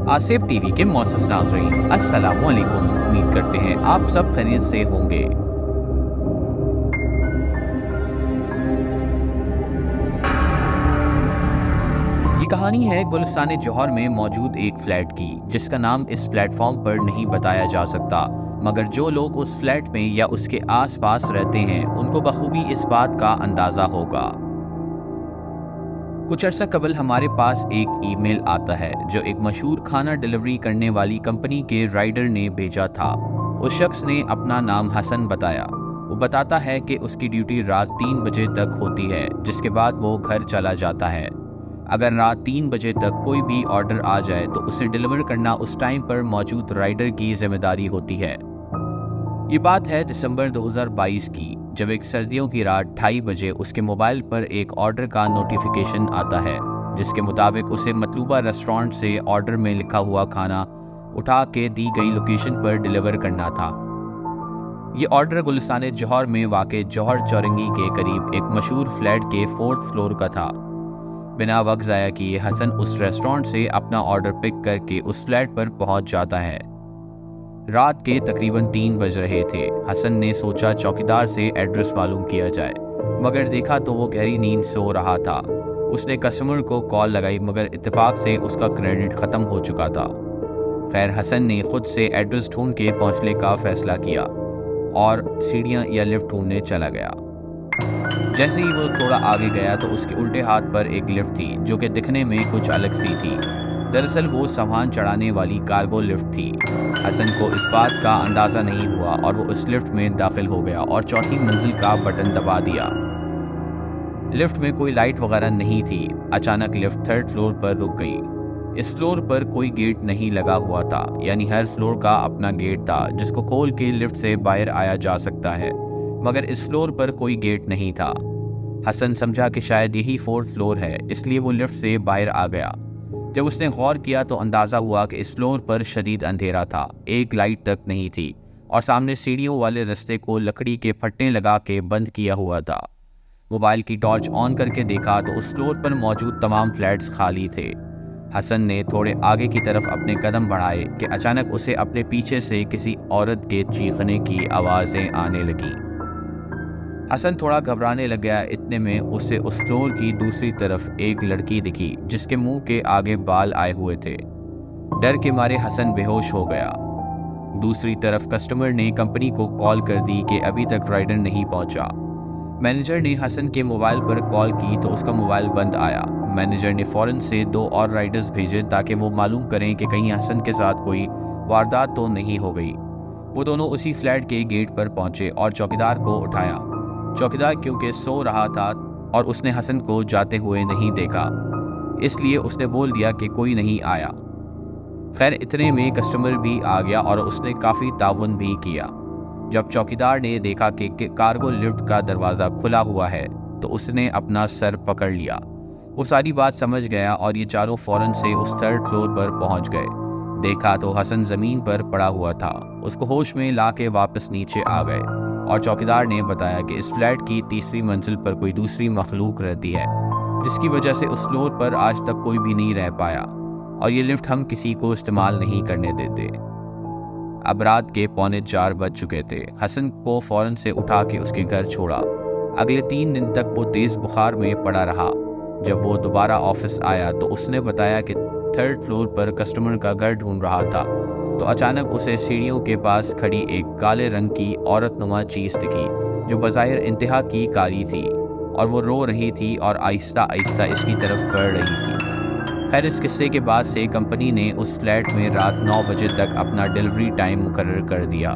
Asif TV के मौसूस नाज़रीन, अस्सलाम वालेकुम। उम्मीद करते हैं आप सब खैरियत से होंगे। ये कहानी है गुलिस्तान जौहर में मौजूद एक फ्लैट की, जिसका नाम इस प्लेटफॉर्म पर नहीं बताया जा सकता, मगर जो लोग उस फ्लैट में या उसके आसपास रहते हैं उनको बखूबी इस बात का अंदाज़ा होगा। कुछ अर्सा कबल हमारे पास एक ईमेल आता है जो एक मशहूर खाना डिलीवरी करने वाली कंपनी के राइडर ने भेजा था। उस शख्स ने अपना नाम हसन बताया। वो बताता है कि उसकी ड्यूटी रात 3 बजे तक होती है, जिसके बाद वो घर चला जाता है। अगर रात 3 बजे तक कोई भी ऑर्डर आ जाए तो उसे डिलीवर करना उस टाइम पर मौजूद राइडर की जिम्मेदारी होती है। ये बात है दिसंबर 2022 की, जब एक सर्दियों की रात 2:30 बजे उसके मोबाइल पर एक ऑर्डर का नोटिफिकेशन आता है, जिसके मुताबिक उसे मतलूबा रेस्टोरेंट से ऑर्डर में लिखा हुआ खाना उठा के दी गई लोकेशन पर डिलीवर करना था। ये ऑर्डर गुलिस्तान जौहर में वाक़े जौहर चौरंगी के करीब एक मशहूर फ्लैट के 4th फ्लोर का था। बिना वक्त ज़ाया किए हसन उस रेस्टोरेंट से अपना ऑर्डर पिक करके उस फ्लैट पर पहुंच जाता है। रात के तकरीबन 3 बज रहे थे। हसन ने सोचा चौकीदार से एड्रेस मालूम किया जाए, मगर देखा तो वो गहरी नींद सो रहा था। उसने कस्टमर को कॉल लगाई, मगर इत्तेफाक से उसका क्रेडिट ख़त्म हो चुका था। खैर, हसन ने खुद से एड्रेस ढूंढ के पहुंचने का फैसला किया और सीढ़ियां या लिफ्ट ढूंढने चला गया। जैसे ही वो थोड़ा आगे गया तो उसके उल्टे हाथ पर एक लिफ्ट थी, जो कि दिखने में कुछ अलग सी थी। दरअसल वो सामान चढ़ाने वाली कार्गो लिफ्ट थी। हसन को इस बात का अंदाज़ा नहीं हुआ और वो उस लिफ्ट में दाखिल हो गया और 4थी मंजिल का बटन दबा दिया। लिफ्ट में कोई लाइट वगैरह नहीं थी। अचानक लिफ्ट 3rd फ्लोर पर रुक गई। इस फ्लोर पर कोई गेट नहीं लगा हुआ था, यानी हर फ्लोर का अपना गेट था जिसको खोल के लिफ्ट से बाहर आया जा सकता है, मगर इस फ्लोर पर कोई गेट नहीं था। हसन समझा कि शायद यही 4th फ्लोर है, इसलिए वो लिफ्ट से बाहर आ गया। जब उसने गौर किया तो अंदाज़ा हुआ कि इस फ्लोर पर शदीद अंधेरा था, एक लाइट तक नहीं थी और सामने सीढ़ियों वाले रास्ते को लकड़ी के फट्टे लगा के बंद किया हुआ था। मोबाइल की टॉर्च ऑन करके देखा तो उस फ्लोर पर मौजूद तमाम फ्लैट्स खाली थे। हसन ने थोड़े आगे की तरफ अपने कदम बढ़ाए कि अचानक उसे अपने पीछे से किसी औरत के चीखने की आवाज़ें आने लगी। हसन थोड़ा घबराने लग गया। इतने में उसे उस फ्लोर की दूसरी तरफ एक लड़की दिखी, जिसके मुंह के आगे बाल आए हुए थे। डर के मारे हसन बेहोश हो गया। दूसरी तरफ कस्टमर ने कंपनी को कॉल कर दी कि अभी तक राइडर नहीं पहुंचा। मैनेजर ने हसन के मोबाइल पर कॉल की तो उसका मोबाइल बंद आया। मैनेजर ने फौरन से 2 और राइडर्स भेजे ताकि वो मालूम करें कि कहीं हसन के साथ कोई वारदात तो नहीं हो गई। वो दोनों उसी फ्लैट के गेट पर पहुंचे और चौकीदार को उठाया। चौकीदार क्योंकि सो रहा था और उसने हसन को जाते हुए नहीं देखा, इसलिए उसने बोल दिया कि कोई नहीं आया। खैर, इतने में कस्टमर भी आ गया और उसने काफ़ी ताउन भी किया। जब चौकीदार ने देखा कि कार्गो लिफ्ट का दरवाज़ा खुला हुआ है तो उसने अपना सर पकड़ लिया। वो सारी बात समझ गया और ये चारों फौरन से उस 3rd फ्लोर पर पहुंच गए। देखा तो हसन ज़मीन पर पड़ा हुआ था। उसको होश में ला के वापस नीचे आ गए और चौकीदार ने बताया कि इस फ्लैट की 3री मंजिल पर कोई दूसरी मखलूक रहती है, जिसकी वजह से उस फ्लोर पर आज तक कोई भी नहीं रह पाया और ये लिफ्ट हम किसी को इस्तेमाल नहीं करने देते। अब रात के 3:45 बज चुके थे। हसन को फौरन से उठा के उसके घर छोड़ा। अगले 3 दिन तक वो तेज़ बुखार में पड़ा रहा। जब वो दोबारा ऑफिस आया तो उसने बताया कि 3rd फ्लोर पर कस्टमर का घर ढूंढ रहा था तो अचानक उसे सीढ़ियों के पास खड़ी एक काले रंग की औरतनुमा चीज़ दिखी, जो बज़ाहिर इंतहा की काली थी और वो रो रही थी और आहिस्ता आहिस्ता इसकी तरफ बढ़ रही थी। खैर, इस किस्से के बाद से कंपनी ने उस फ्लैट में रात 9 बजे तक अपना डिलीवरी टाइम मुकर्रर कर दिया।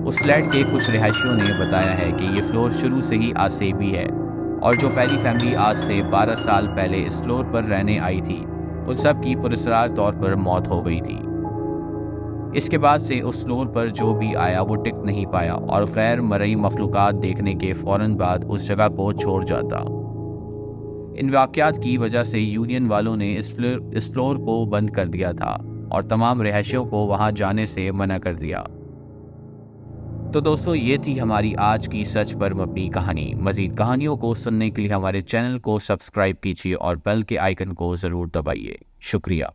उस फ्लैट के कुछ रिहायशियों ने बताया है कि ये फ्लोर शुरू से ही आसेबी है और जो पहली फैमिली आज से 12 साल पहले इस फ्लोर पर रहने आई थी, उन सब की पुरस्कार तौर पर मौत हो गई थी। इसके बाद से उस फ्लोर पर जो भी आया वो टिक नहीं पाया और गैर मरई मखलूक़ात देखने के फ़ौरन बाद उस जगह को छोड़ जाता। इन वाक़यात की वजह से यूनियन वालों ने इस फ्लोर को बंद कर दिया था और तमाम रिहायशियों को वहां जाने से मना कर दिया। तो दोस्तों, ये थी हमारी आज की सच पर मबनी कहानी। मज़ीद कहानियों को सुनने के लिए हमारे चैनल को सब्सक्राइब कीजिए और बेल के आइकन को ज़रूर दबाइए। शुक्रिया।